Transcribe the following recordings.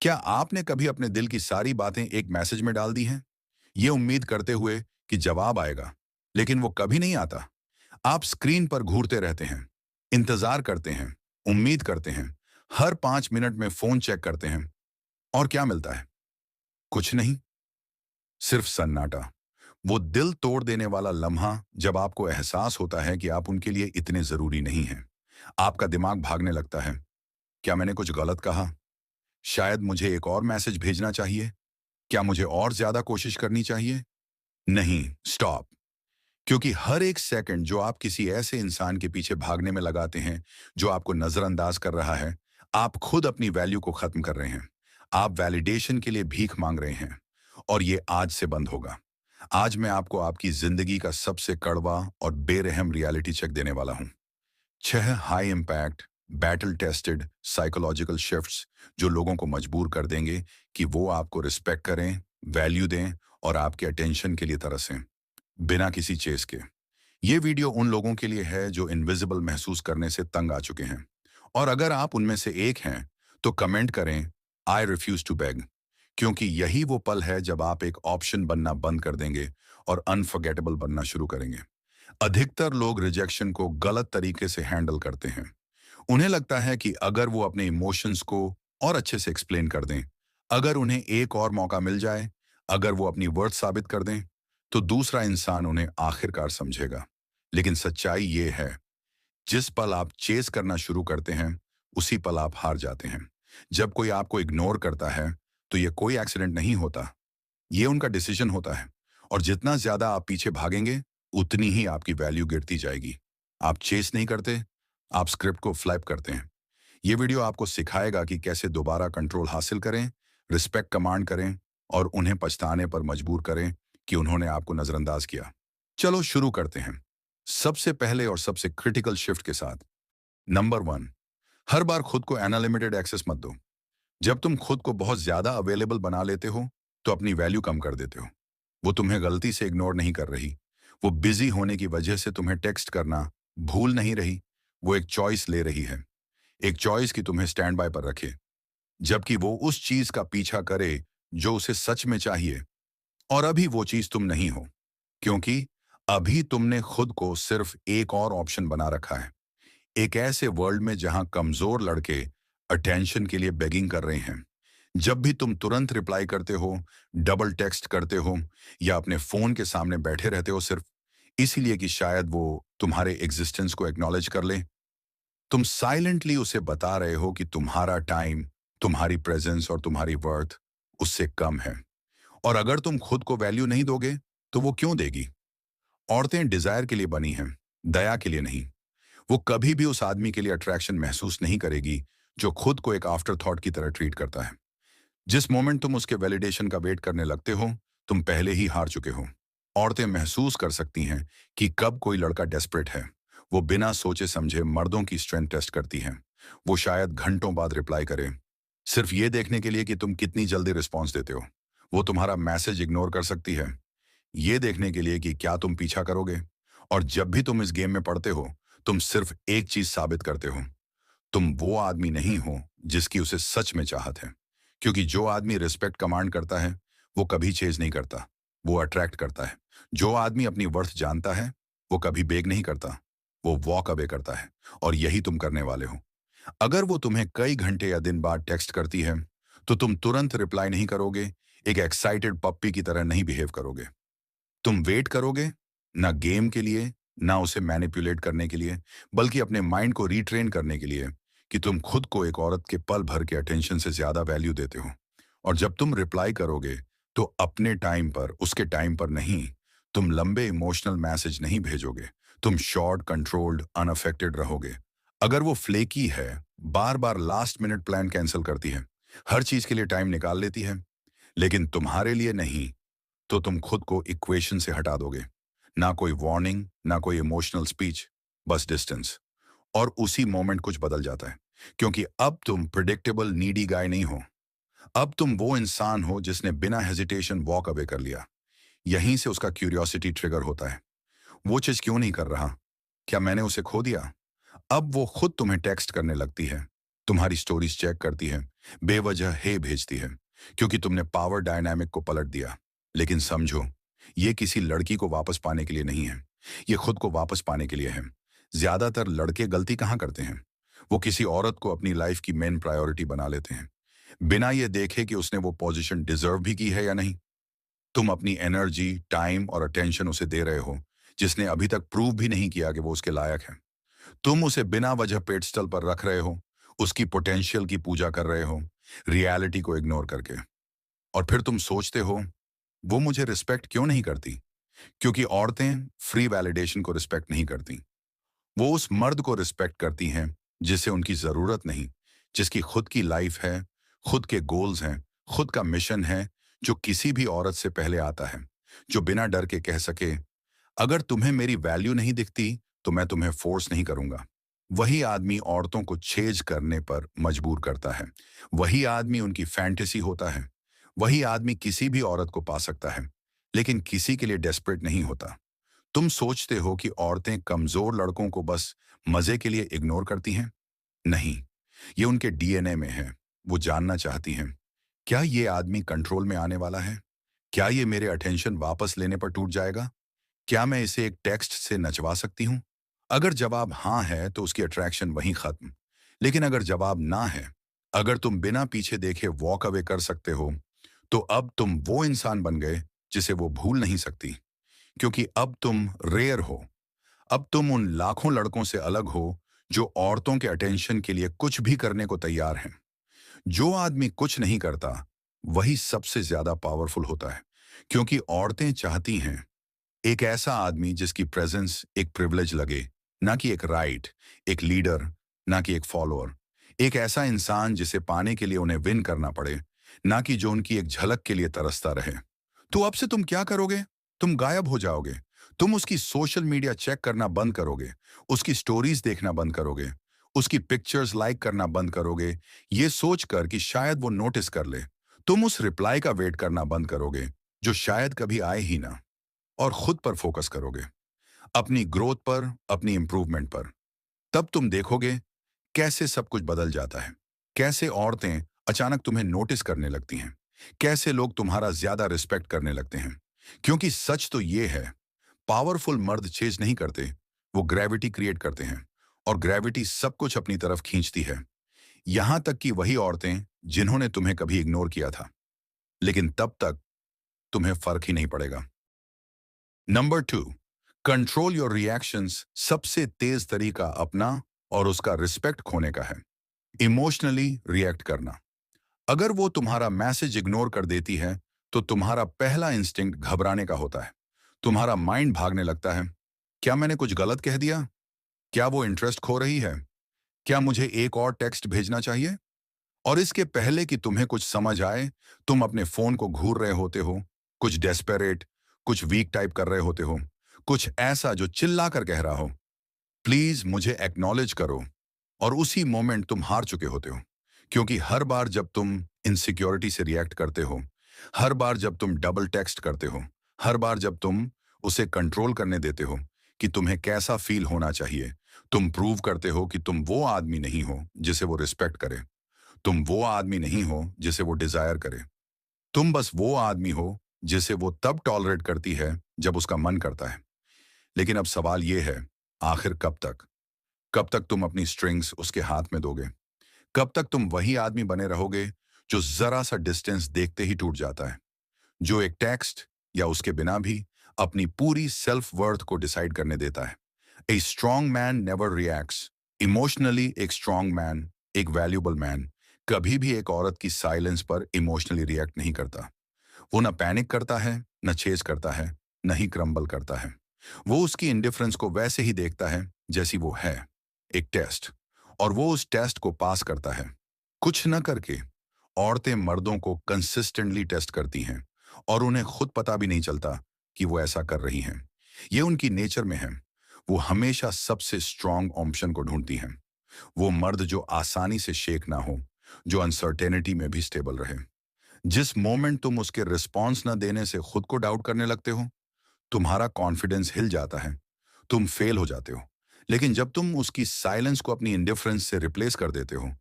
क्या आपने कभी अपने दिल की सारी बातें एक मैसेज में डाल दी हैं, ये उम्मीद करते हुए कि जवाब आएगा, लेकिन वो कभी नहीं आता? आप स्क्रीन पर घूरते रहते हैं, इंतजार करते हैं, उम्मीद करते हैं, हर 5 मिनट में फोन चेक करते हैं, और क्या मिलता है? कुछ नहीं, सिर्फ सन्नाटा। वो दिल तोड़ देने वाला लम्हा जब आपको एहसास होता है कि आप उनके लिए इतने जरूरी नहीं हैं। आपका दिमाग भागने लगता है। क्या मैंने कुछ गलत कहा? शायद मुझे एक और मैसेज भेजना चाहिए। क्या मुझे और ज्यादा कोशिश करनी चाहिए? नहीं, स्टॉप। क्योंकि हर एक सेकंड जो आप किसी ऐसे इंसान के पीछे भागने में लगाते हैं जो आपको नजरअंदाज कर रहा है, आप खुद अपनी वैल्यू को खत्म कर रहे हैं। आप वैलिडेशन के लिए भीख मांग रहे हैं, और ये आज से बंद होगा। आज मैं आपको आपकी जिंदगी का सबसे कड़वा और बेरहम रियलिटी चेक देने वाला हूं। 6 high impact, battle tested psychological shifts जो लोगों को मजबूर कर देंगे कि वो आपको रिस्पेक्ट करें, वैल्यू दें और आपके अटेंशन के लिए तरसें, बिना किसी चेस के। ये वीडियो उन लोगों के लिए है जो इनविजिबल महसूस करने से तंग आ चुके हैं। और अगर आप उनमें से एक हैं, तो कमेंट करें, आई रिफ्यूज टू बेग। क्योंकि यही वो पल है जब आप एक ऑप्शन बनना बंद कर देंगे और अनफॉरगेटेबल बनना शुरू करेंगे। अधिकतर लोग रिजेक्शन को गलत तरीके से हैंडल करते हैं। उन्हें लगता है कि अगर वो अपने इमोशंस को और अच्छे से एक्सप्लेन कर दें, अगर उन्हें एक और मौका मिल जाए, अगर वो अपनी वर्थ साबित कर दें, तो दूसरा इंसान उन्हें आखिरकार समझेगा। लेकिन सच्चाई ये है, जिस पल आप चेस करना शुरू करते हैं, उसी पल आप हार जाते हैं। जब कोई आपको इग्नोर करता है, तो ये कोई एक्सीडेंट नहीं होता, ये उनका डिसीजन होता है। और जितना ज्यादा आप पीछे भागेंगे, उतनी ही आपकी वैल्यू गिरती जाएगी। आप चेस नहीं करते, आप स्क्रिप्ट को फ्लैप करते हैं। ये वीडियो आपको सिखाएगा कि कैसे दोबारा कंट्रोल हासिल करें, रिस्पेक्ट कमांड करें और उन्हें पछताने पर मजबूर करें कि उन्होंने आपको नजरअंदाज किया। चलो शुरू करते हैं। सबसे पहले और सबसे क्रिटिकल शिफ्ट के साथ। नंबर 1, हर बार खुद को अनलिमिटेड एक्सेस मत दो। जब तुम खुद को बहुत ज्यादा अवेलेबल बना लेते हो, तो अपनी वैल्यू कम कर देते हो। वो तुम्हें गलती से इग्नोर नहीं कर रही। वो बिजी होने की वजह से तुम्हें टेक्स्ट करना भूल नहीं रही। वो एक चॉइस ले रही है, एक चॉइस की तुम्हें स्टैंड बाय पर रखे, जबकि वो उस चीज का पीछा करे जो उसे सच में चाहिए। और अभी वो चीज तुम नहीं हो, क्योंकि अभी तुमने खुद को सिर्फ एक और ऑप्शन बना रखा है। एक ऐसे वर्ल्ड में जहां कमजोर लड़के अटेंशन के लिए बेगिंग कर रहे हैं। जब भी तुम तुरंत रिप्लाई करते हो, डबल टेक्स्ट करते हो या अपने फोन के सामने बैठे रहते हो सिर्फ इसीलिए कि शायद वो तुम्हारे एग्जिस्टेंस को एक्नॉलेज कर ले, तुम साइलेंटली उसे बता रहे हो कि तुम्हारा टाइम, तुम्हारी प्रेजेंस और तुम्हारी वर्थ उससे कम है। और अगर तुम खुद को वैल्यू नहीं दोगे, तो वो क्यों देगी? औरतें डिजायर के लिए बनी हैं, दया के लिए नहीं। वो कभी भी उस आदमी के लिए अट्रैक्शन महसूस नहीं करेगी जो खुद को एक आफ्टर थॉट की तरह ट्रीट करता है। जिस मोमेंट तुम उसके वैलिडेशन का वेट करने लगते हो, तुम पहले ही हार चुके हो। औरतें महसूस कर सकती हैं कि कब कोई लड़का डेस्परेट है। वो बिना सोचे समझे मर्दों की स्ट्रेंथ टेस्ट करती हैं। वो शायद घंटों बाद रिप्लाई करे, सिर्फ ये देखने के लिए कि तुम कितनी जल्दी रिस्पॉन्स देते हो। वो तुम्हारा मैसेज इग्नोर कर सकती है, ये देखने के लिए कि क्या तुम पीछा करोगे। और जब भी तुम इस गेम में पड़ते हो, तुम सिर्फ एक चीज साबित करते हो, तुम वो आदमी नहीं हो जिसकी उसे सच में चाहत है। क्योंकि जो आदमी रिस्पेक्ट कमांड करता है, वो कभी चेज नहीं करता, वो अट्रैक्ट करता है। जो आदमी अपनी वर्थ जानता है, वो कभी बेग नहीं करता, वो वॉक अवे करता है। और यही तुम करने वाले हो। अगर वो तुम्हें कई घंटे या दिन बाद टेक्स्ट करती है, तो तुम तुरंत रिप्लाई नहीं करोगे, एक एक्साइटेड पप्पी की तरह नहीं बिहेव करोगे। तुम वेट करोगे, ना गेम के लिए, ना उसे मैनिपुलेट करने के लिए, बल्कि अपने माइंड को रीट्रेन करने के लिए कि तुम खुद को एक औरत के पल भर के अटेंशन से ज्यादा वैल्यू देते हो। और जब तुम रिप्लाई करोगे, तो अपने टाइम पर, उसके टाइम पर नहीं। तुम लंबे इमोशनल मैसेज नहीं भेजोगे, तुम शॉर्ट, कंट्रोल्ड, अनअफेक्टेड रहोगे। अगर वो फ्लेकी है, बार बार लास्ट मिनट प्लान कैंसिल करती है, हर चीज के लिए टाइम निकाल लेती है, लेकिन तुम्हारे लिए नहीं, तो तुम खुद को इक्वेशन से हटा दोगे। ना कोई वार्निंग, ना कोई इमोशनल स्पीच, बस डिस्टेंस। और उसी मोमेंट कुछ बदल जाता है, क्योंकि अब तुम प्रिडिक्टेबल नीडी गाय नहीं हो। अब तुम वो इंसान हो जिसने बिना हेजिटेशन वॉक अवे कर लिया। यहीं से उसका क्यूरियोसिटी ट्रिगर होता है। वो चीज क्यों नहीं कर रहा? क्या मैंने उसे खो दिया? अब वो खुद तुम्हें टेक्स्ट करने लगती है, तुम्हारी स्टोरीज चेक करती है, बेवजह हे भेजती है क्योंकि तुमने पावर डायनामिक को पलट दिया। लेकिन समझो, ये किसी लड़की को वापस पाने के लिए नहीं है, ये खुद को वापस पाने के लिए है। ज्यादातर लड़के गलती कहाँ करते हैं? वो किसी औरत को अपनी लाइफ की मेन प्रायोरिटी बना लेते हैं, बिना ये देखे कि उसने वो पोजीशन डिजर्व भी की है या नहीं। तुम अपनी एनर्जी, टाइम और अटेंशन उसे दे रहे हो, जिसने अभी तक प्रूव भी नहीं किया कि वो उसके लायक है। तुम उसे बिना वजह पेडस्टल पर रख रहे हो, उसकी पोटेंशियल की पूजा कर रहे हो, रियलिटी को इग्नोर करके। और फिर तुम सोचते हो, वो मुझे रिस्पेक्ट क्यों नहीं करती? क्योंकि औरतें फ्री वैलिडेशन को रिस्पेक्ट नहीं करती। वो उस मर्द को रिस्पेक्ट करती हैं जिसे उनकी जरूरत नहीं, जिसकी खुद की लाइफ है, खुद के गोल्स हैं, खुद का मिशन है, जो किसी भी औरत से पहले आता है, जो बिना डर के कह सके, अगर तुम्हें मेरी वैल्यू नहीं दिखती तो मैं तुम्हें फोर्स नहीं करूंगा। वही आदमी औरतों को छेज करने पर मजबूर करता है। वही आदमी उनकी फैंटेसी होता है। वही आदमी किसी भी औरत को पा सकता है, लेकिन किसी के लिए डेस्परेट नहीं होता। तुम सोचते हो कि औरतें कमजोर लड़कों को बस मजे के लिए इग्नोर करती हैं? नहीं, ये उनके डीएनए में है। वो जानना चाहती हैं, क्या ये आदमी कंट्रोल में आने वाला है? क्या ये मेरे अटेंशन वापस लेने पर टूट जाएगा? क्या मैं इसे एक टेक्स्ट से नचवा सकती हूँ? अगर जवाब हाँ है तो उसकी अट्रैक्शन वहीं खत्म। लेकिन अगर जवाब ना है, अगर तुम बिना पीछे देखे वॉक अवे कर सकते हो, तो अब तुम वो इंसान बन गए जिसे वो भूल नहीं सकती। क्योंकि अब तुम रेयर हो। अब तुम उन लाखों लड़कों से अलग हो जो औरतों के अटेंशन के लिए कुछ भी करने को तैयार हैं। जो आदमी कुछ नहीं करता, वही सबसे ज्यादा पावरफुल होता है। क्योंकि औरतें चाहती हैं एक ऐसा आदमी जिसकी प्रेजेंस एक प्रिविलेज लगे, ना कि एक राइट, एक लीडर, ना कि एक फॉलोअर। एक ऐसा इंसान जिसे पाने के लिए उन्हें विन करना पड़े, ना कि जो उनकी एक झलक के लिए तरसता रहे। तो अब से तुम क्या करोगे? तुम गायब हो जाओगे। तुम उसकी सोशल मीडिया चेक करना बंद करोगे, उसकी स्टोरीज देखना बंद करोगे, उसकी पिक्चर्स लाइक करना बंद करोगे, ये सोचकर कि शायद वो नोटिस कर ले। तुम उस रिप्लाई का वेट करना बंद करोगे, जो शायद कभी आए ही ना। और खुद पर फोकस करोगे, अपनी ग्रोथ पर, अपनी इंप्रूवमेंट पर। तब तुम देखोगे कैसे सब कुछ बदल जाता है। कैसे औरतें अचानक तुम्हें नोटिस करने लगती हैं। कैसे लोग तुम्हारा ज्यादा रिस्पेक्ट करने लगते हैं। क्योंकि सच तो ये है, पावरफुल मर्द चेज नहीं करते, वो ग्रेविटी क्रिएट करते हैं। और ग्रेविटी सब कुछ अपनी तरफ खींचती है। यहां तक कि वही औरतें जिन्होंने तुम्हें कभी इग्नोर किया था। लेकिन तब तक तुम्हें फर्क ही नहीं पड़ेगा। नंबर 2, कंट्रोल योर रिएक्शंस सबसे तेज तरीका अपना और उसका रिस्पेक्ट खोने का है। इमोशनली रिएक्ट करना। अगर वो तुम्हारा मैसेज इग्नोर कर देती है, तो तुम्हारा पहला इंस्टिंक्ट घबराने का होता है। तुम्हारा माइंड भागने लगता है, क्या मैंने कुछ गलत कह दिया? क्या वो इंटरेस्ट खो रही है? क्या मुझे एक और टेक्स्ट भेजना चाहिए? और इसके पहले कि तुम्हें कुछ समझ आए, तुम अपने फोन को घूर रहे होते हो, कुछ डेस्पेरेट, कुछ वीक टाइप कर रहे होते हो, कुछ ऐसा जो चिल्ला कर कह रहा हो, प्लीज मुझे एक्नॉलेज करो। और उसी मोमेंट तुम हार चुके होते हो। क्योंकि हर बार जब तुम इनसिक्योरिटी से रिएक्ट करते हो, हर बार जब तुम डबल टेक्स्ट करते हो, हर बार जब तुम उसे कंट्रोल करने देते हो कि तुम्हें कैसा फील होना चाहिए, तुम प्रूव करते हो कि तुम वो आदमी नहीं हो जिसे वो रिस्पेक्ट करे। तुम वो आदमी नहीं हो जिसे वो डिजायर करे। तुम बस वो आदमी हो जिसे वो तब टॉलरेट करती है जब उसका मन करता है। लेकिन अब सवाल ये है, आखिर कब तक? कब तक तुम अपनी स्ट्रिंग्स उसके हाथ में दोगे? कब तक तुम वही आदमी बने रहोगे जो जरा सा डिस्टेंस देखते ही टूट जाता है, जो एक टेक्स्ट या उसके बिना भी अपनी पूरी सेल्फ वर्थ को डिसाइड करने देता है? A strong man never reacts emotionally. एक स्ट्रॉन्ग मैन, एक वैल्यूबल मैन, कभी भी एक औरत की साइलेंस पर इमोशनली रिएक्ट नहीं करता। वो न पैनिक करता है, न चेज करता है, न ही क्रम्बल करता है। वो उसकी इंडिफरेंस को वैसे ही देखता है जैसी वो है, एक टेस्ट। और वो उस टेस्ट को पास करता है, कुछ न करके। औरतें मर्दों को कंसिस्टेंटली टेस्ट करती हैं और उन्हें खुद पता भी नहीं चलता कि वो ऐसा कर रही हैं। ये उनकी नेचर में है। वो हमेशा सबसे स्ट्रांग ऑप्शन को ढूंढती हैं। वो मर्द जो आसानी से शेक ना हो, जो अनसर्टेनिटी में भी स्टेबल रहे। जिस मोमेंट तुम उसके रिस्पॉन्स न देने से खुद को डाउट करने लगते हो, तुम्हारा कॉन्फिडेंस हिल जाता है, तुम फेल हो जाते हो। लेकिन जब तुम उसकी साइलेंस को अपनी इंडिफरेंस से रिप्लेस कर देते हो,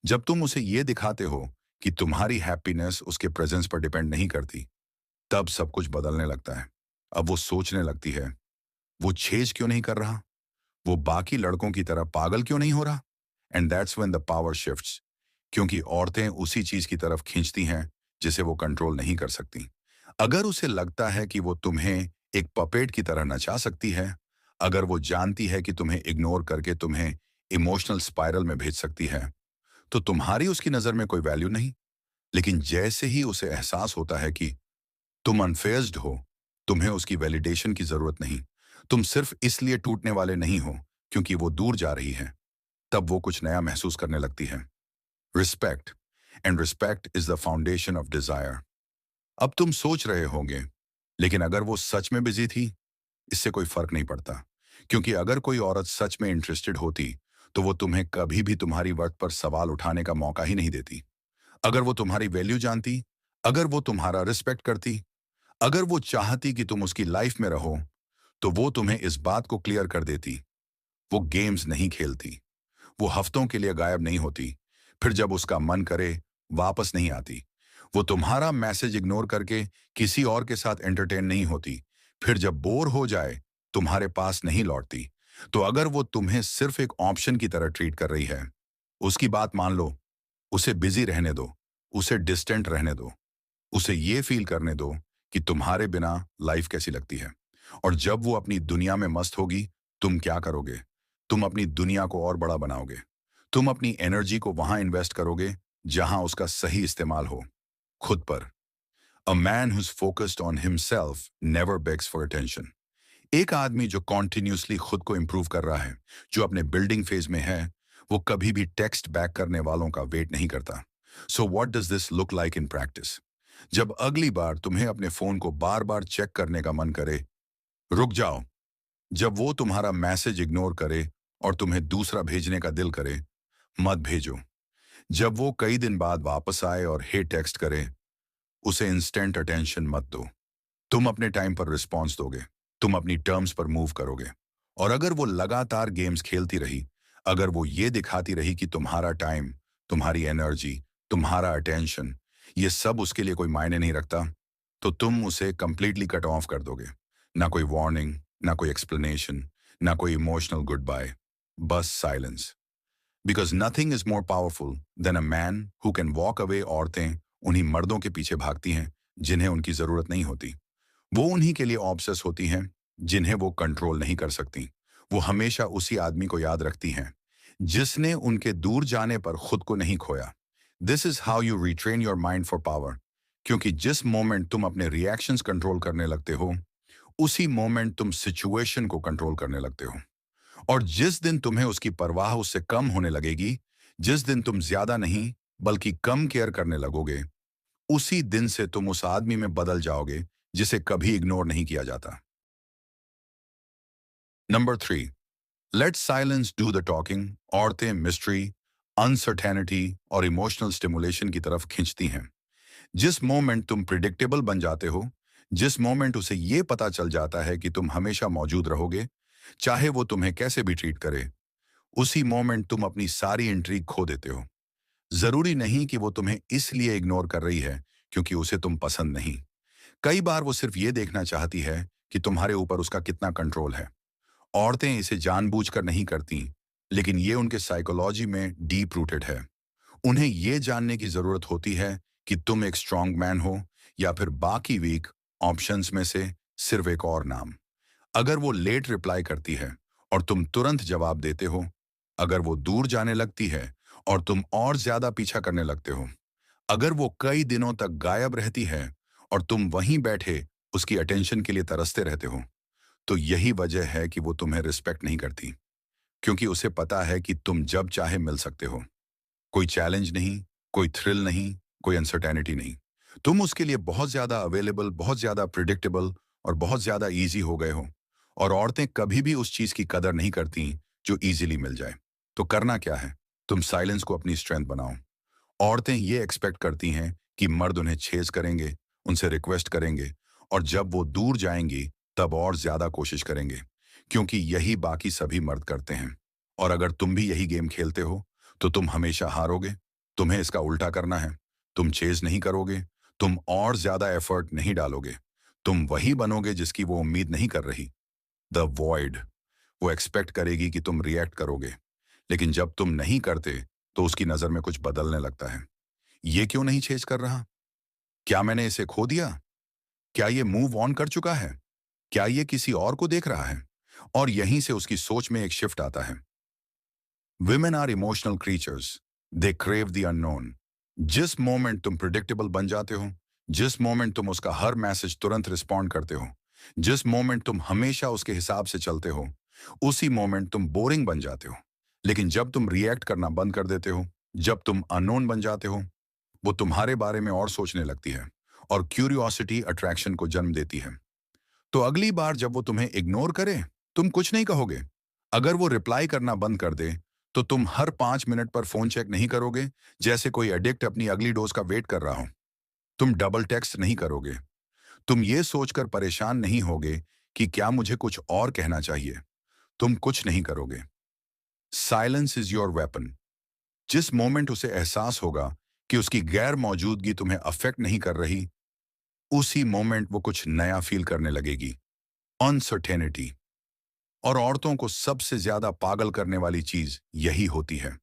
जब तुम उसे ये दिखाते हो कि तुम्हारी हैप्पीनेस उसके प्रेजेंस पर डिपेंड नहीं करती, तब सब कुछ बदलने लगता है। अब वो सोचने लगती है, वो छेज क्यों नहीं कर रहा? वो बाकी लड़कों की तरह पागल क्यों नहीं हो रहा? And that's when the power shifts, क्योंकि औरतें उसी चीज की तरफ खींचती हैं जिसे वो कंट्रोल नहीं कर सकती। अगर उसे लगता है कि वो तुम्हें एक पपेट की तरह नचा सकती है, अगर वो जानती है कि तुम्हें इग्नोर करके तुम्हें इमोशनल स्पाइरल में भेज सकती है, तो तुम्हारी उसकी नजर में कोई वैल्यू नहीं। लेकिन जैसे ही उसे एहसास होता है कि तुम अनफेज्ड हो, तुम्हें उसकी वैलिडेशन की जरूरत नहीं, तुम सिर्फ इसलिए टूटने वाले नहीं हो क्योंकि वो दूर जा रही है, तब वो कुछ नया महसूस करने लगती है। Respect. And respect is the foundation of desire. अब तुम सोच रहे होंगे, लेकिन अगर वो सच में बिजी थी, इससे कोई फर्क नहीं पड़ता। क्योंकि अगर कोई औरत सच में इंटरेस्टेड होती, तो वो तुम्हें कभी भी तुम्हारी वर्थ पर सवाल उठाने का मौका ही नहीं देती। अगर वो तुम्हारी वैल्यू जानती, अगर वो तुम्हारा रिस्पेक्ट करती, अगर वो चाहती कि तुम उसकी लाइफ में रहो, तो वो तुम्हें इस बात को क्लियर कर देती। वो गेम्स नहीं खेलती, वो हफ्तों के लिए गायब नहीं होती, फिर जब उसका मन करे वापस नहीं आती। वो तुम्हारा मैसेज इग्नोर करके किसी और के साथ एंटरटेन नहीं होती, फिर जब बोर हो जाए तुम्हारे पास नहीं लौटती। तो अगर वो तुम्हें सिर्फ एक ऑप्शन की तरह ट्रीट कर रही है, उसकी बात मान लो, उसे बिजी रहने दो, उसे डिस्टेंट रहने दो, उसे ये फील करने दो कि तुम्हारे बिना लाइफ कैसी लगती है। और जब वो अपनी दुनिया में मस्त होगी, तुम क्या करोगे? तुम अपनी दुनिया को और बड़ा बनाओगे। तुम अपनी एनर्जी को वहां इन्वेस्ट करोगे जहां उसका सही इस्तेमाल हो, खुद पर। A man whose focused on himself never begs for attention. एक आदमी जो कॉन्टिन्यूसली खुद को इंप्रूव कर रहा है, जो अपने बिल्डिंग फेज में है, वो कभी भी टेक्स्ट बैक करने वालों का वेट नहीं करता। So what does this look like in practice? जब अगली बार तुम्हें अपने फोन को बार बार चेक करने का मन करे, रुक जाओ। जब वो तुम्हारा मैसेज इग्नोर करे और तुम्हें दूसरा भेजने का दिल करे, मत भेजो। जब वो कई दिन बाद वापस आए और हे टेक्स्ट करे, उसे इंस्टेंट अटेंशन मत दो। तुम अपने टाइम पर रिस्पॉन्स दोगे, तुम अपनी टर्म्स पर मूव करोगे। और अगर वो लगातार गेम्स खेलती रही, अगर वो ये दिखाती रही कि तुम्हारा टाइम, तुम्हारी एनर्जी, तुम्हारा अटेंशन, ये सब उसके लिए कोई मायने नहीं रखता, तो तुम उसे कंप्लीटली कट ऑफ कर दोगे। ना कोई वार्निंग, ना कोई एक्सप्लेनेशन, ना कोई इमोशनल गुड बाय, बस silence. Because nothing is more powerful than a man who can walk away. औरतें उन्हीं मर्दों के पीछे भागती हैं जिन्हें उनकी जरूरत नहीं होती। वो उन्हीं के लिए ऑब्सेस होती हैं जिन्हें वो कंट्रोल नहीं कर सकती। वो हमेशा उसी आदमी को याद रखती हैं जिसने उनके दूर जाने पर खुद को नहीं खोया। This is how you retrain your mind for power. क्योंकि जिस मोमेंट तुम अपने रिएक्शंस कंट्रोल करने लगते हो, उसी मोमेंट तुम सिचुएशन को कंट्रोल करने लगते हो। और जिस दिन तुम्हें उसकी परवाह उससे कम होने लगेगी, जिस दिन तुम ज्यादा नहीं बल्कि कम केयर करने लगोगे, उसी दिन से तुम उस आदमी में बदल जाओगे जिसे कभी इग्नोर नहीं किया जाता। Number 3, let silence do the talking. औरतें मिस्ट्री, अनसर्टेनिटी और इमोशनल स्टिमुलेशन की तरफ खींचती हैं। जिस मोमेंट तुम प्रिडिक्टेबल बन जाते हो, जिस मोमेंट उसे ये पता चल जाता है कि तुम हमेशा मौजूद रहोगे, चाहे वो तुम्हें कैसे भी ट्रीट करे, उसी मोमेंट तुम अपनी सारी इंट्रीग खो देते हो। जरूरी नहीं कि वो तुम्हें इसलिए इग्नोर कर रही है क्योंकि उसे तुम पसंद नहीं। कई बार वो सिर्फ ये देखना चाहती है कि तुम्हारे ऊपर उसका कितना कंट्रोल है। औरतें इसे जानबूझकर नहीं करती, लेकिन ये उनके साइकोलॉजी में डीप रूटेड है। उन्हें ये जानने की जरूरत होती है कि तुम एक स्ट्रांग मैन हो या फिर बाकी वीक ऑप्शंस में से सिर्फ एक और नाम। अगर वो लेट रिप्लाई करती है और तुम तुरंत जवाब देते हो, अगर वो दूर जाने लगती है और तुम और ज्यादा पीछा करने लगते हो, अगर वो कई दिनों तक गायब रहती है और तुम वहीं बैठे उसकी अटेंशन के लिए तरसते रहते हो, तो यही वजह है कि वो तुम्हें रिस्पेक्ट नहीं करती। क्योंकि उसे पता है कि तुम जब चाहे मिल सकते हो। कोई चैलेंज नहीं, कोई थ्रिल नहीं, कोई अनसर्टेनिटी नहीं। तुम उसके लिए बहुत ज्यादा अवेलेबल, बहुत ज्यादा प्रिडिक्टेबल और बहुत ज्यादा इजी हो गए हो। और औरतें कभी भी उस चीज की कदर नहीं करती जो इजीली मिल जाए। तो करना क्या है? तुम साइलेंस को अपनी स्ट्रेंथ बनाओ। औरतें ये एक्सपेक्ट करती हैं कि मर्द उन्हें छेज करेंगे, उनसे रिक्वेस्ट करेंगे, और जब वो दूर जाएंगी तब और ज्यादा कोशिश करेंगे, क्योंकि यही बाकी सभी मर्द करते हैं। और अगर तुम भी यही गेम खेलते हो, तो तुम हमेशा हारोगे। तुम्हें इसका उल्टा करना है। तुम चेज नहीं करोगे, तुम और ज्यादा एफर्ट नहीं डालोगे, तुम वही बनोगे जिसकी वो उम्मीद नहीं कर रही। The void. वो एक्सपेक्ट करेगी कि तुम रिएक्ट करोगे, लेकिन जब तुम नहीं करते तो उसकी नजर में कुछ बदलने लगता है। ये क्यों नहीं चेज कर रहा? क्या मैंने इसे खो दिया? क्या ये मूव ऑन कर चुका है? क्या ये किसी और को देख रहा है? और यहीं से उसकी सोच में एक शिफ्ट आता है। Women are emotional creatures. They crave the unknown. जिस मोमेंट तुम प्रिडिक्टेबल बन जाते हो, जिस मोमेंट तुम उसका हर मैसेज तुरंत रिस्पॉन्ड करते हो, जिस मोमेंट तुम हमेशा उसके हिसाब से चलते हो, उसी मोमेंट तुम बोरिंग बन जाते हो। लेकिन जब तुम रिएक्ट करना बंद कर देते हो, जब तुम अननोन बन जाते हो, वो तुम्हारे बारे में और सोचने लगती है, और क्यूरियोसिटी अट्रैक्शन को जन्म देती है। तो अगली बार जब वो तुम्हें इग्नोर करे, तुम कुछ नहीं कहोगे। अगर वो रिप्लाई करना बंद कर दे, तो तुम हर 5 मिनट पर फोन चेक नहीं करोगे, जैसे कोई एडिक्ट अपनी अगली डोज का वेट कर रहा हो। तुम डबल टेक्स्ट नहीं करोगे। तुम ये सोचकर परेशान नहीं होगे कि क्या मुझे कुछ और कहना चाहिए। तुम कुछ नहीं करोगे। Silence is your weapon. जिस मोमेंट उसे एहसास होगा कि उसकी गैर मौजूदगी तुम्हें अफेक्ट नहीं कर रही, उसी मोमेंट वो कुछ नया फील करने लगेगी। अनसर्टेनिटी। और औरतों को सबसे ज्यादा पागल करने वाली चीज यही होती है।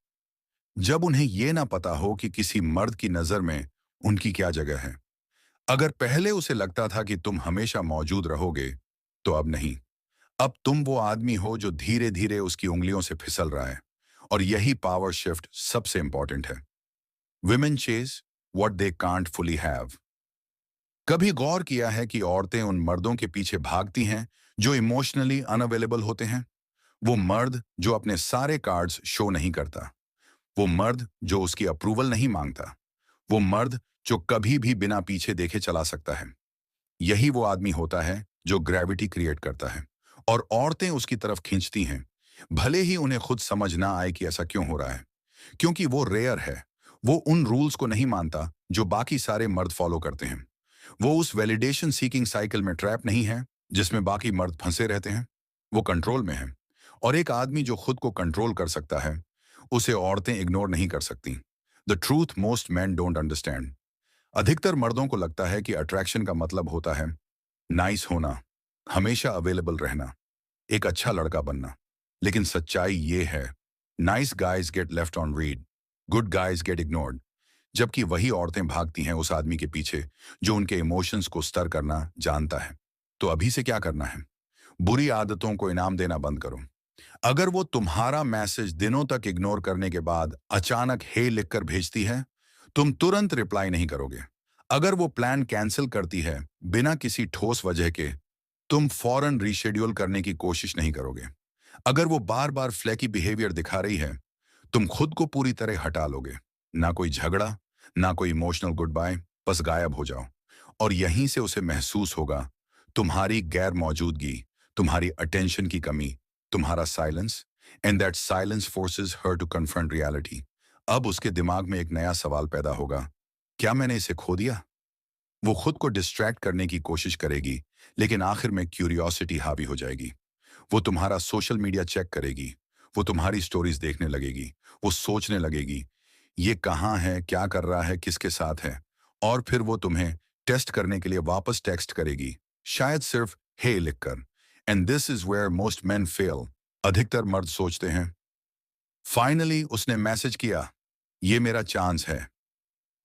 जब उन्हें यह ना पता हो कि किसी मर्द की नजर में उनकी क्या जगह है। अगर पहले उसे लगता था कि तुम हमेशा मौजूद रहोगे, तो अब नहीं। अब तुम वो आदमी हो जो धीरे धीरे उसकी उंगलियों से फिसल रहा है। और यही पावर शिफ्ट सबसे इंपॉर्टेंट है। Women chase what they can't fully have. कभी गौर किया है कि औरतें उन मर्दों के पीछे भागती हैं जो इमोशनली अनअवेलेबल होते हैं? वो मर्द जो अपने सारे कार्ड्स शो नहीं करता, वो मर्द जो उसकी अप्रूवल नहीं मांगता, वो मर्द जो कभी भी बिना पीछे देखे चला सकता है। यही वो आदमी होता है जो ग्रेविटी क्रिएट करता है, और औरतें उसकी तरफ खींचती हैं, भले ही उन्हें खुद समझ ना आए कि ऐसा क्यों हो रहा है। क्योंकि वो रेयर है। वो उन रूल्स को नहीं मानता जो बाकी सारे मर्द फॉलो करते हैं। वो उस वैलिडेशन सीकिंग साइकिल में ट्रैप नहीं है जिसमें बाकी मर्द फंसे रहते हैं। वो कंट्रोल में है। और एक आदमी जो खुद को कंट्रोल कर सकता है, उसे औरतें इग्नोर नहीं कर सकती। The truth most man don't understand. अधिकतर मर्दों को लगता है कि अट्रैक्शन का मतलब होता है नाइस होना, हमेशा अवेलेबल रहना, एक अच्छा लड़का बनना। लेकिन सच्चाई ये है, nice guys get left on read, good guys get ignored. जबकि वही औरतें भागती हैं उस आदमी के पीछे जो उनके इमोशंस को स्तर करना जानता है। तो अभी से क्या करना है? बुरी आदतों को इनाम देना बंद करो। अगर वो तुम्हारा मैसेज दिनों तक इग्नोर करने के बाद अचानक हे लिखकर भेजती है, तुम तुरंत रिप्लाई नहीं करोगे। अगर वो प्लान कैंसिल करती है बिना किसी ठोस वजह के, तुम फौरन रीशेड्यूल करने की कोशिश नहीं करोगे। अगर वो बार बार फ्लैकी बिहेवियर दिखा रही है, तुम खुद को पूरी तरह हटा लोगे। ना कोई झगड़ा, ना कोई इमोशनल गुड बाय, बस गायब हो जाओ। और यहीं से उसे महसूस होगा तुम्हारी गैर मौजूदगी, तुम्हारी अटेंशन की कमी, तुम्हारा silence, and that silence forces her to confront reality. अब उसके दिमाग में एक नया सवाल पैदा होगा, क्या मैंने इसे खो दिया? वो खुद को डिस्ट्रैक्ट करने की कोशिश करेगी, लेकिन आखिर में क्यूरियोसिटी हावी हो जाएगी। वो तुम्हारा सोशल मीडिया चेक करेगी, वो तुम्हारी स्टोरीज देखने लगेगी, वो सोचने लगेगी ये कहाँ है, क्या कर रहा है, किसके साथ है। और फिर वो तुम्हें टेस्ट करने के लिए वापस टेक्स्ट करेगी, शायद सिर्फ हे लिखकर। And this is where most men fail. अधिकतर मर्द सोचते हैं फाइनली उसने मैसेज किया, ये मेरा चांस है।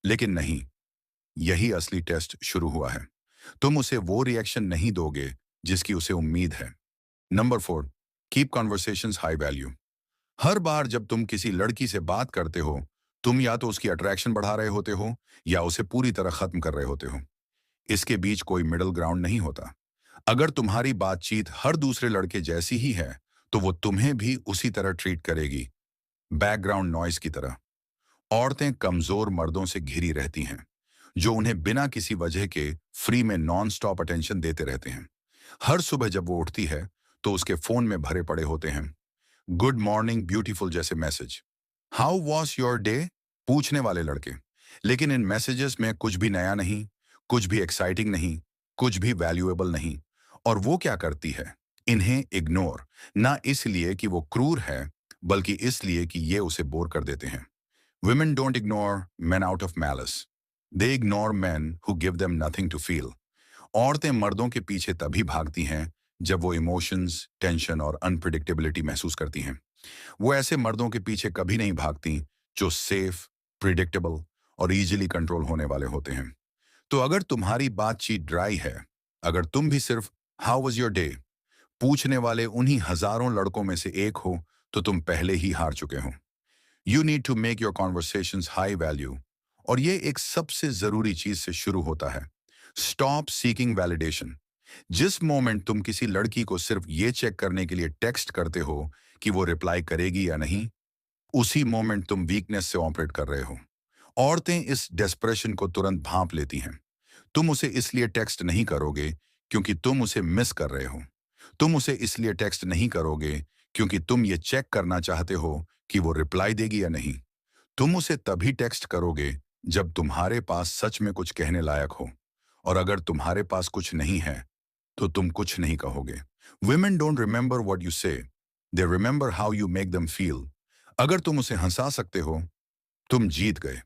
लेकिन नहीं, यही असली टेस्ट शुरू हुआ है। तुम उसे वो रिएक्शन नहीं दोगे जिसकी उसे उम्मीद है। Number 4, keep conversations high value. हर बार जब तुम किसी लड़की से बात करते हो, तुम या तो उसकी अट्रैक्शन बढ़ा रहे होते हो या उसे पूरी तरह खत्म कर रहे होते हो। इसके बीच कोई मिडिल ग्राउंड नहीं होता। अगर तुम्हारी बातचीत हर दूसरे लड़के जैसी ही है, तो वो तुम्हें भी उसी तरह ट्रीट करेगी, बैकग्राउंड नॉइज की तरह। औरतें कमजोर मर्दों से घिरी रहती हैं, जो उन्हें बिना किसी वजह के फ्री में नॉन स्टॉप अटेंशन देते रहते हैं। हर सुबह जब वो उठती है, तो उसके फोन में भरे पड़े होते हैं गुड मॉर्निंग ब्यूटीफुल जैसे message, how was your day पूछने वाले लड़के। लेकिन इन मैसेजेस में कुछ भी नया नहीं, कुछ भी एक्साइटिंग नहीं, कुछ भी वैल्यूएबल नहीं। और वो क्या करती है? इन्हें इग्नोर, ना इसलिए कि वो क्रूर है, बल्कि इसलिए कि ये उसे बोर कर देते हैं। Women don't ignore men out of malice. They ignore man who give them nothing to feel. औरतें मर्दों के पीछे तभी भागती हैं जब वो इमोशंस, टेंशन और अनप्रिडिक्टेबिलिटी महसूस करती हैं। वो ऐसे मर्दों के पीछे कभी नहीं भागती जो सेफ, प्रिडिक्टेबल और इजीली कंट्रोल होने वाले होते हैं। तो अगर तुम्हारी बातचीत ड्राई है, अगर तुम भी सिर्फ हाउ वाज योर डे पूछने वाले उन्हीं हजारों लड़कों में से एक हो, तो तुम पहले ही हार चुके हो। You need to make your conversations high value. और ये एक सबसे जरूरी चीज से शुरू होता है। Stop seeking validation. जिस मोमेंट तुम किसी लड़की को सिर्फ ये चेक करने के लिए टेक्स्ट करते हो कि वो रिप्लाई करेगी या नहीं, उसी मोमेंट तुम वीकनेस से ऑपरेट कर रहे हो। औरतें इस डेस्परेशन को तुरंत भांप लेती हैं। तुम उसे इसलिए टेक्स्ट नहीं करोगे क्योंकि तुम उसे मिस कर रहे हो। तुम उसे इसलिए टेक्स्ट नहीं करोगे क्योंकि तुम ये चेक करना चाहते हो कि वो रिप्लाई देगी या नहीं। तुम उसे तभी टेक्स्ट करोगे जब तुम्हारे पास सच में कुछ कहने लायक हो। और अगर तुम्हारे पास कुछ नहीं है, तो तुम कुछ नहीं कहोगे। Women don't remember what you say, they remember how you make them feel। अगर तुम उसे हंसा सकते हो, तुम जीत गए।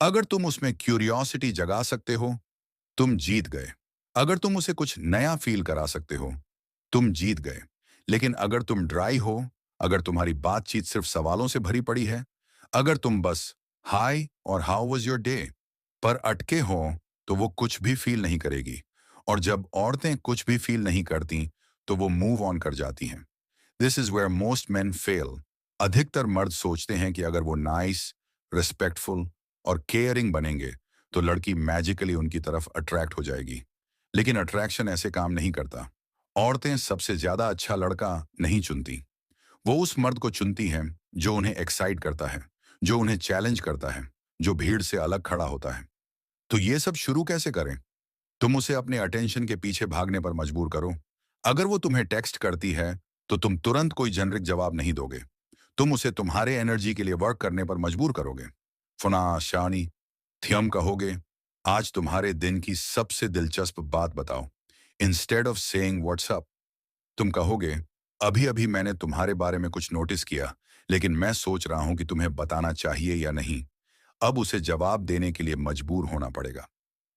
अगर तुम उसमें क्यूरियोसिटी जगा सकते हो, तुम जीत गए। अगर तुम उसे कुछ नया फील करा सकते हो, तुम जीत गए। लेकिन अगर तुम ड्राई हो, अगर तुम्हारी बातचीत सिर्फ सवालों से भरी पड़ी है, अगर तुम बस हाय और हाउ वाज योर डे पर अटके हो, तो वो कुछ भी फील नहीं करेगी। और जब औरतें कुछ भी फील नहीं करती, तो वो मूव ऑन कर जाती हैं। This is where most men fail. अधिकतर मर्द सोचते हैं कि अगर वो नाइस, रिस्पेक्टफुल और केयरिंग बनेंगे, तो लड़की मैजिकली उनकी तरफ अट्रैक्ट हो जाएगी। लेकिन अट्रैक्शन ऐसे काम नहीं करता। औरतें सबसे ज्यादा अच्छा लड़का नहीं चुनती। वो उस मर्द को चुनती हैं जो उन्हें एक्साइट करता है, जो उन्हें चैलेंज करता है, जो भीड़ से अलग खड़ा होता है। तो ये सब शुरू कैसे करें? तुम उसे अपने अटेंशन के पीछे भागने पर मजबूर करो। अगर वो तुम्हें टेक्स्ट करती है, तो तुम तुरंत कोई जेनरिक जवाब नहीं दोगे। तुम उसे तुम्हारे एनर्जी के लिए वर्क करने पर मजबूर करोगे। फुना शानी थियम कहोगे, आज तुम्हारे दिन की सबसे दिलचस्प बात बताओ। इंस्टेड ऑफ सेइंग व्हाट्सअप, तुम कहोगे, अभी अभी मैंने तुम्हारे बारे में कुछ नोटिस किया, लेकिन मैं सोच रहा हूं कि तुम्हें बताना चाहिए या नहीं। अब उसे जवाब देने के लिए मजबूर होना पड़ेगा।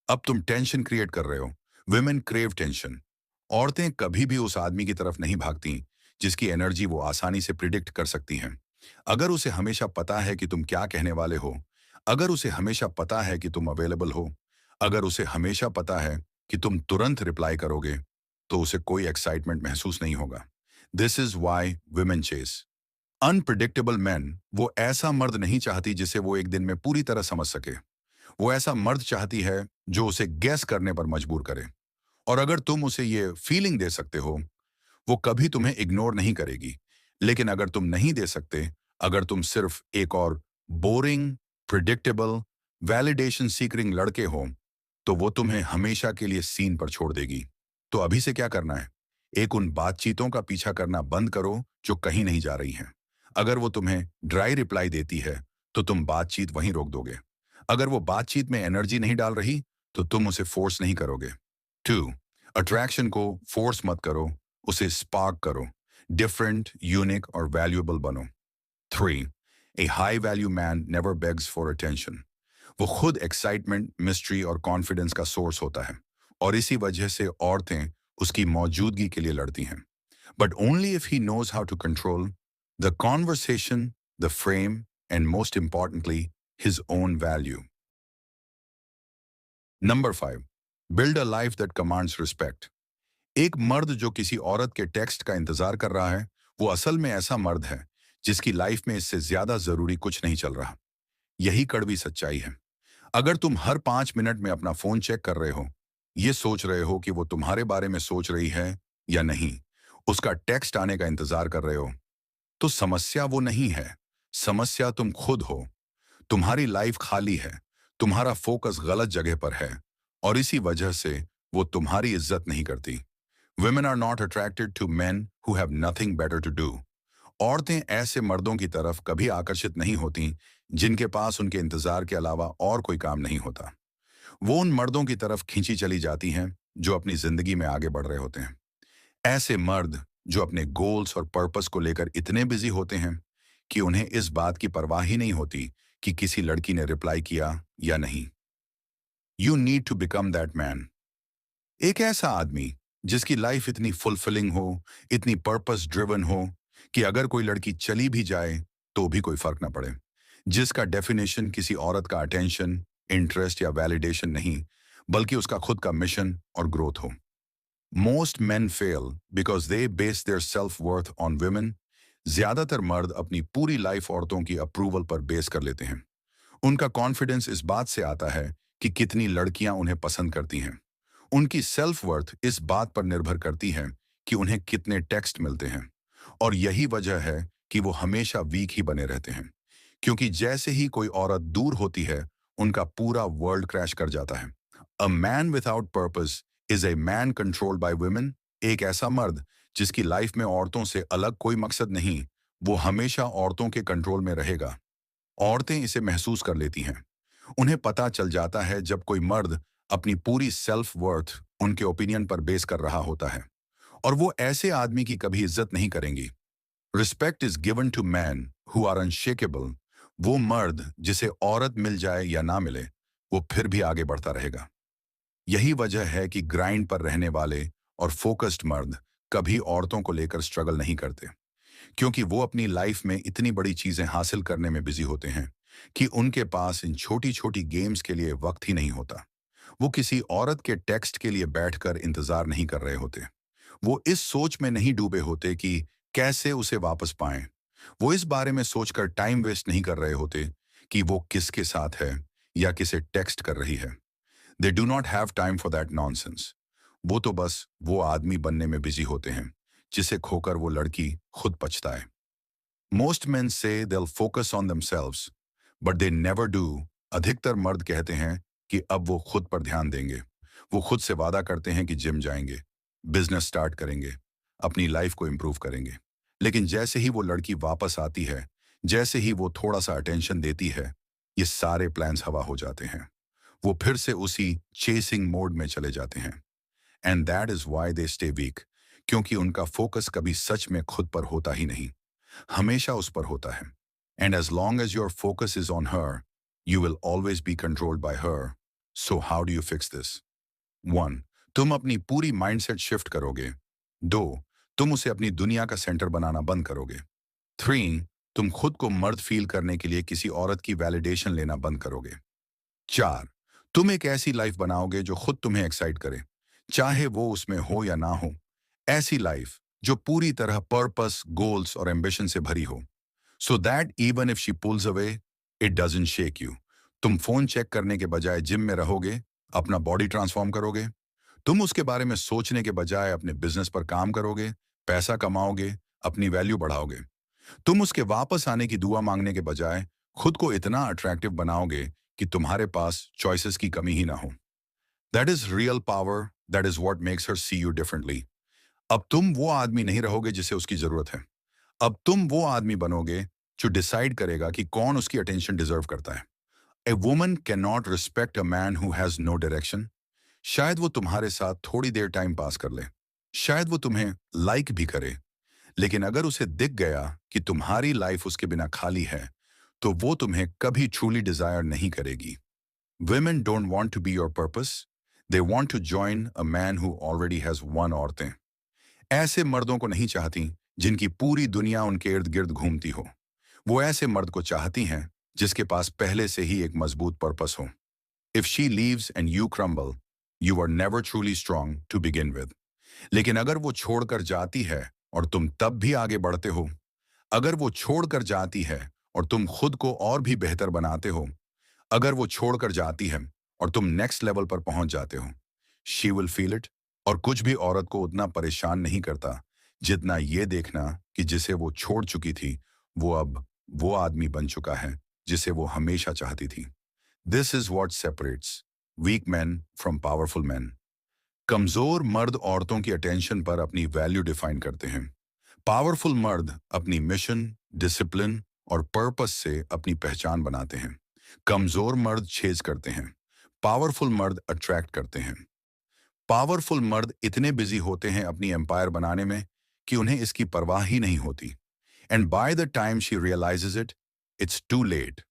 अब तुम टेंशन क्रिएट कर रहे हो। Women crave tension. औरतें कभी भी उस आदमी की तरफ नहीं भागती जिसकी एनर्जी वो आसानी से प्रिडिक्ट कर सकती हैं। अगर उसे हमेशा पता है कि तुम क्या कहने वाले हो, अगर उसे हमेशा पता है कि तुम अवेलेबल हो, अगर उसे हमेशा पता है कि तुम तुरंत रिप्लाई करोगे, तो उसे कोई एक्साइटमेंट महसूस नहीं होगा। This is why women chase unpredictable man. वो ऐसा मर्द नहीं चाहती जिसे वो एक दिन में पूरी तरह समझ सके। वो ऐसा मर्द चाहती है जो उसे गैस करने पर मजबूर करे। और अगर तुम उसे ये फीलिंग दे सकते हो, वो कभी तुम्हें इग्नोर नहीं करेगी। लेकिन अगर तुम नहीं दे सकते, अगर तुम सिर्फ एक और बोरिंग, प्रिडिक्टेबल, वैलिडेशन सीकिंग लड़के हो, तो वो तुम्हें हमेशा के लिए सीन पर छोड़ देगी। तो अभी से क्या करना है? एक उन बातचीतों का पीछा करना बंद करो जो कहीं नहीं जा रही हैं। अगर वो तुम्हें ड्राई रिप्लाई देती है, तो तुम बातचीत वहीं रोक दोगे। अगर वो बातचीत में एनर्जी नहीं डाल रही, तो तुम उसे फोर्स नहीं करोगे। 2, अट्रैक्शन को फोर्स मत करो, उसे स्पार्क करो। डिफरेंट, यूनिक और वैल्यूएबल बनो। 3, a high value man never begs for attention. वो खुद एक्साइटमेंट, मिस्ट्री और कॉन्फिडेंस का सोर्स होता है। और इसी वजह से औरतें उसकी मौजूदगी के लिए लड़ती हैं। But only if he knows how to control the conversation, the frame and most importantly his own value. Number 5, build a life that commands respect. एक मर्द जो किसी औरत के टेक्स्ट का इंतजार कर रहा है, वो असल में ऐसा मर्द है जिसकी लाइफ में इससे ज्यादा जरूरी कुछ नहीं चल रहा। यही कड़वी सच्चाई है। अगर तुम हर 5 मिनट में अपना फोन चेक कर रहे हो, ये सोच रहे हो कि वो तुम्हारे बारे में सोच रही है या नहीं, उसका टेक्स्ट आने का इंतजार कर रहे हो, तो समस्या वो नहीं है। समस्या तुम खुद हो। तुम्हारी लाइफ खाली है, तुम्हारा फोकस गलत जगह पर है, और इसी वजह से वो तुम्हारी इज्जत नहीं करती। Women are not attracted to men who have nothing better to do। औरतें ऐसे मर्दों की तरफ कभी आकर्षित नहीं होती जिनके पास उनके इंतजार के अलावा और कोई काम नहीं होता। वो उन मर्दों की तरफ खींची चली जाती हैं जो अपनी जिंदगी में आगे बढ़ रहे होते हैं। ऐसे मर्द जो अपने गोल्स और पर्पस को लेकर इतने बिजी होते हैं कि उन्हें इस बात की परवाह ही नहीं होती कि किसी लड़की ने रिप्लाई किया या नहीं। You need to become that man. एक ऐसा आदमी जिसकी लाइफ इतनी फुलफिलिंग हो, इतनी पर्पस ड्रिवन हो कि अगर कोई लड़की चली भी जाए तो भी कोई फर्क ना पड़े। जिसका डेफिनेशन किसी औरत का अटेंशन, इंटरेस्ट या वैलिडेशन नहीं, बल्कि उसका खुद का मिशन और ग्रोथ हो। Most men fail because they base their self worth on women। ज्यादातर मर्द अपनी पूरी लाइफ औरतों की अप्रूवल पर बेस कर लेते हैं। उनका कॉन्फिडेंस इस बात से आता है कि कितनी लड़कियां उन्हें पसंद करती हैं। उनकी सेल्फ वर्थ इस बात पर निर्भर करती है कि उन्हें कितने टेक्स्ट मिलते हैं। और यही वजह है कि वो हमेशा वीक ही बने रहते हैं, क्योंकि जैसे ही कोई औरत दूर होती है, उनका पूरा वर्ल्ड क्रैश कर जाता है। A man without purpose is a man controlled by women. एक ऐसा मर्द जिसकी लाइफ में औरतों से अलग कोई मकसद नहीं, वो हमेशा औरतों के कंट्रोल में रहेगा। औरतें इसे महसूस कर लेती हैं। उन्हें पता चल जाता है जब कोई मर्द अपनी पूरी सेल्फ वर्थ उनके ओपिनियन पर बेस कर रहा होता है, और वो ऐसे आदमी की कभी इज्जत नहीं करेंगी। Respect is given to man who are unshakable. वो मर्द जिसे औरत मिल जाए या ना मिले, वो फिर भी आगे बढ़ता रहेगा। यही वजह है कि ग्राइंड पर रहने वाले और फोकस्ड मर्द कभी औरतों को लेकर स्ट्रगल नहीं करते, क्योंकि वो अपनी लाइफ में इतनी बड़ी चीजें हासिल करने में बिजी होते हैं कि उनके पास इन छोटी छोटी गेम्स के लिए वक्त ही नहीं होता। वो किसी औरत के टेक्स्ट के लिए बैठकर इंतजार नहीं कर रहे होते। वो इस सोच में नहीं डूबे होते कि कैसे उसे वापस पाएं। वो इस बारे में सोचकर टाइम वेस्ट नहीं कर रहे होते कि वो किसके साथ है या किसे टेक्स्ट कर रही है। They do not have time for that nonsense. वो तो बस वो आदमी बनने में बिजी होते हैं जिसे खोकर वो लड़की खुद पछताए। मोस्ट men से they'll focus on themselves, but they never do। अधिकतर मर्द कहते हैं कि अब वो खुद पर ध्यान देंगे। वो खुद से वादा करते हैं कि जिम जाएंगे, बिजनेस स्टार्ट करेंगे, अपनी लाइफ को इम्प्रूव करेंगे। लेकिन जैसे ही वो लड़की वापस आती है, जैसे ही वो थोड़ा सा अटेंशन देती है, ये सारे प्लान्स हवा हो जाते हैं। वो फिर से उसी चेसिंग मोड में चले जाते हैं। And that is why they stay weak, क्योंकि उनका फोकस कभी सच में खुद पर होता ही नहीं, हमेशा उस पर होता है। And as long as your focus is on her, you will always be controlled by her. So how do you fix this? 1, तुम अपनी पूरी माइंडसेट शिफ्ट करोगे। 2, तुम उसे अपनी दुनिया का सेंटर बनाना बंद करोगे। 3, तुम खुद को मर्द फील करने के लिए किसी औरत की वैलिडेशन लेना बंद करोगे। 4, तुम एक ऐसी लाइफ बनाओगे जो खुद तुम्हें एक्साइट करे, चाहे वो उसमें हो या ना हो। ऐसी लाइफ जो पूरी तरह पर्पस, गोल्स और एम्बिशन से भरी हो, so that even if she pulls away, it doesn't shake you. तुम फोन चेक करने के बजाय जिम में रहोगे, अपना बॉडी ट्रांसफॉर्म करोगे। तुम उसके बारे में सोचने के बजाय अपने बिजनेस पर काम करोगे, पैसा कमाओगे, अपनी वैल्यू बढ़ाओगे। तुम उसके वापस आने की दुआ मांगने के बजाय खुद को इतना अट्रैक्टिव बनाओगे कि तुम्हारे पास चॉइसेस की कमी ही ना हो। That is real power. That is what makes her see you differently. अब तुम वो आदमी नहीं रहोगे जिसे उसकी जरूरत है। अब तुम वो आदमी बनोगे जो डिसाइड करेगा कि कौन उसकी अटेंशन डिजर्व करता है। A woman can not respect a man who has no direction. शायद वो तुम्हारे साथ थोड़ी देर टाइम पास कर ले, शायद वो तुम्हें लाइक भी करे, लेकिन अगर उसे दिख गया कि तुम्हारी लाइफ उसके बिना खाली है, तो वो तुम्हें कभी ट्रूली डिजायर नहीं करेगी। Women don't want to be your purpose. They want to join a man who already has one औरतें। ऐसे मर्दों को नहीं चाहती जिनकी पूरी दुनिया उनके इर्द गिर्द घूमती हो। वो ऐसे मर्द को चाहती हैं जिसके पास पहले से ही एक मजबूत पर्पस हो। If she leaves and you crumble, you are never truly strong to begin with. लेकिन अगर वो छोड़कर जाती है और तुम तब भी आगे बढ़ते हो, अगर वो छोड़कर जाती है और तुम खुद को और भी बेहतर बनाते हो, अगर वो छोड़कर जाती है और तुम नेक्स्ट लेवल पर पहुंच जाते हो, शी विल फील इट। और कुछ भी औरत को उतना परेशान नहीं करता जितना ये देखना कि जिसे वो छोड़ चुकी थी, वो अब वो आदमी बन चुका है जिसे वो हमेशा चाहती थी। This is what separates weak man from powerful man. कमजोर मर्द औरतों की अटेंशन पर अपनी वैल्यू डिफाइन करते हैं। पावरफुल मर्द अपनी मिशन, डिसिप्लिन और पर्पस से अपनी पहचान बनाते हैं। कमजोर मर्द चेज करते हैं, पावरफुल मर्द अट्रैक्ट करते हैं। पावरफुल मर्द इतने बिजी होते हैं अपनी एम्पायर बनाने में कि उन्हें इसकी परवाह ही नहीं होती। And by the time she realises it, it's too late.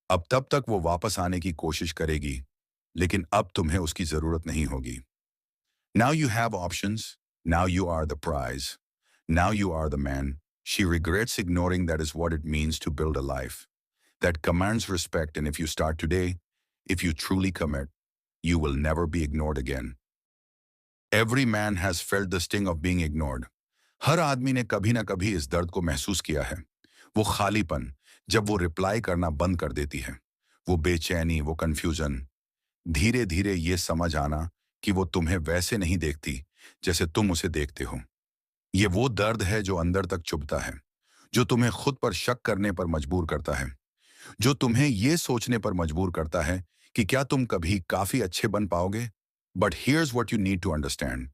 अब तब तक वो वापस आने की कोशिश करेगी, लेकिन अब तुम्हें उसकी जरूरत नहीं होगी। Now you have options, now you are the prize, now you are the man she regrets ignoring. That is what it means to build a life that commands respect, and if you start today, if you truly commit, you will never be ignored again. Every man has felt the sting of being ignored. हर आदमी ने कभी ना कभी इस दर्द को महसूस किया है। वो खालीपन जब वो रिप्लाई करना बंद कर देती है, वो बेचैनी, वो कंफ्यूजन, धीरे धीरे ये समझ आना कि वो तुम्हें वैसे नहीं देखती जैसे तुम उसे देखते हो। ये वो दर्द है जो अंदर तक चुभता है, जो तुम्हें खुद पर शक करने पर मजबूर करता है, जो तुम्हें यह सोचने पर मजबूर करता है कि क्या तुम कभी काफी अच्छे बन पाओगे। But here's what you need to understand.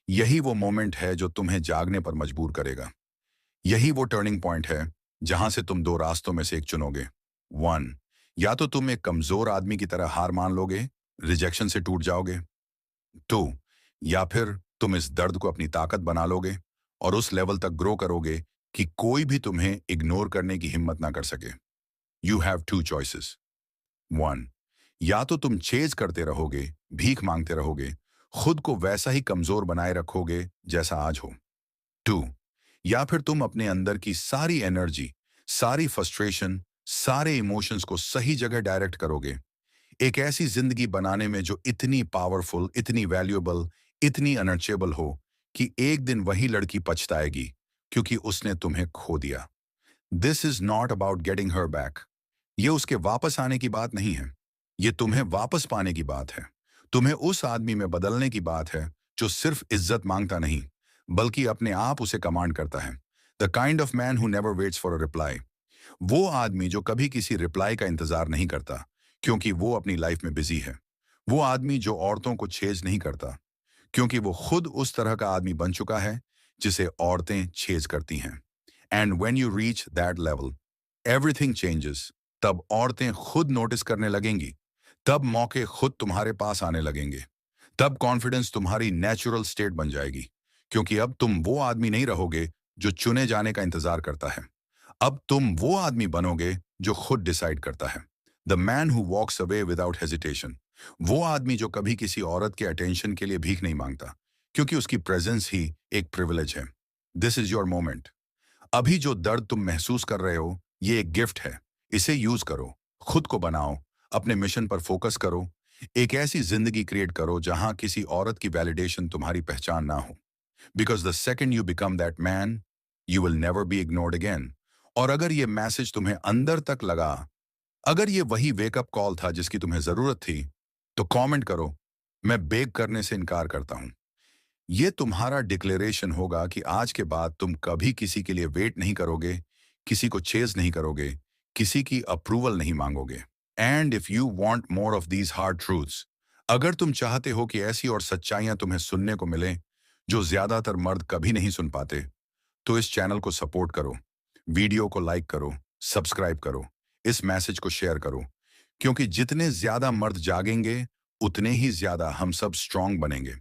यही वो मोमेंट है जो तुम्हें जागने पर मजबूर करेगा। यही वो टर्निंग पॉइंट है जहां से तुम दो रास्तों में से एक चुनोगे। वन, या तो तुम एक कमजोर आदमी की तरह हार मान लोगे, रिजेक्शन से टूट जाओगे। टू, या फिर तुम इस दर्द को अपनी ताकत बना लोगे और उस लेवल तक ग्रो करोगे कि कोई भी तुम्हें इग्नोर करने की हिम्मत ना कर सके। You have two choices. One, या तो तुम चेज करते रहोगे, भीख मांगते रहोगे, खुद को वैसा ही कमजोर बनाए रखोगे जैसा आज हो। टू, या फिर तुम अपने अंदर की सारी एनर्जी, सारी फ्रस्ट्रेशन, सारे इमोशंस को सही जगह डायरेक्ट करोगे, एक ऐसी जिंदगी बनाने में जो इतनी पावरफुल, इतनी वैल्यूएबल, इतनी अनअर्चेबल हो कि एक दिन वही लड़की पछताएगी क्योंकि उसने तुम्हें खो दिया। This is not about getting her back. ये उसके वापस आने की बात नहीं है, ये तुम्हें वापस पाने की बात है। तुम्हें उस आदमी में बदलने की बात है जो सिर्फ इज्जत मांगता नहीं, बल्कि अपने आप उसे कमांड करता है। The kind of man who never waits for a reply. वो आदमी जो कभी किसी रिप्लाई का इंतजार नहीं करता क्योंकि वो अपनी लाइफ में बिजी है। वो आदमी जो औरतों को छेज नहीं करता क्योंकि वो खुद उस तरह का आदमी बन चुका है जिसे औरतें छेज करती हैं। And when you reach that level, everything changes. तब औरतें खुद नोटिस करने लगेंगी, तब मौके खुद तुम्हारे पास आने लगेंगे, तब कॉन्फिडेंस तुम्हारी नेचुरल स्टेट बन जाएगी, क्योंकि अब तुम वो आदमी नहीं रहोगे जो चुने जाने का इंतजार करता है। अब तुम वो आदमी बनोगे जो खुद डिसाइड करता है। The man who walks away without hesitation. वो आदमी जो कभी किसी औरत के अटेंशन के लिए भीख नहीं मांगता, क्योंकि उसकी प्रेजेंस ही एक प्रिविलेज है। This is your moment. अभी जो दर्द तुम महसूस कर रहे हो, ये एक गिफ्ट है। इसे यूज करो, खुद को बनाओ, अपने मिशन पर फोकस करो, एक ऐसी जिंदगी क्रिएट करो जहां किसी औरत की वैलिडेशन तुम्हारी पहचान ना हो। Because the second you become that man, you will never be ignored again. और अगर ये मैसेज तुम्हें अंदर तक लगा, अगर ये वही वेकअप कॉल था जिसकी तुम्हें जरूरत थी, तो कमेंट करो, मैं बेग करने से इनकार करता हूं। ये तुम्हारा डिक्लेरेशन होगा कि आज के बाद तुम कभी किसी के लिए वेट नहीं करोगे, किसी को चेज नहीं करोगे, किसी की अप्रूवल नहीं मांगोगे। And if you want more of these hard truths, अगर तुम चाहते हो कि ऐसी और सच्चाइयां तुम्हें सुनने को मिले जो ज्यादातर मर्द कभी नहीं सुन पाते, तो इस चैनल को सपोर्ट करो, वीडियो को लाइक करो, सब्सक्राइब करो, इस मैसेज को शेयर करो, क्योंकि जितने ज्यादा मर्द जागेंगे उतने ही ज्यादा हम सब स्ट्रांग बनेंगे।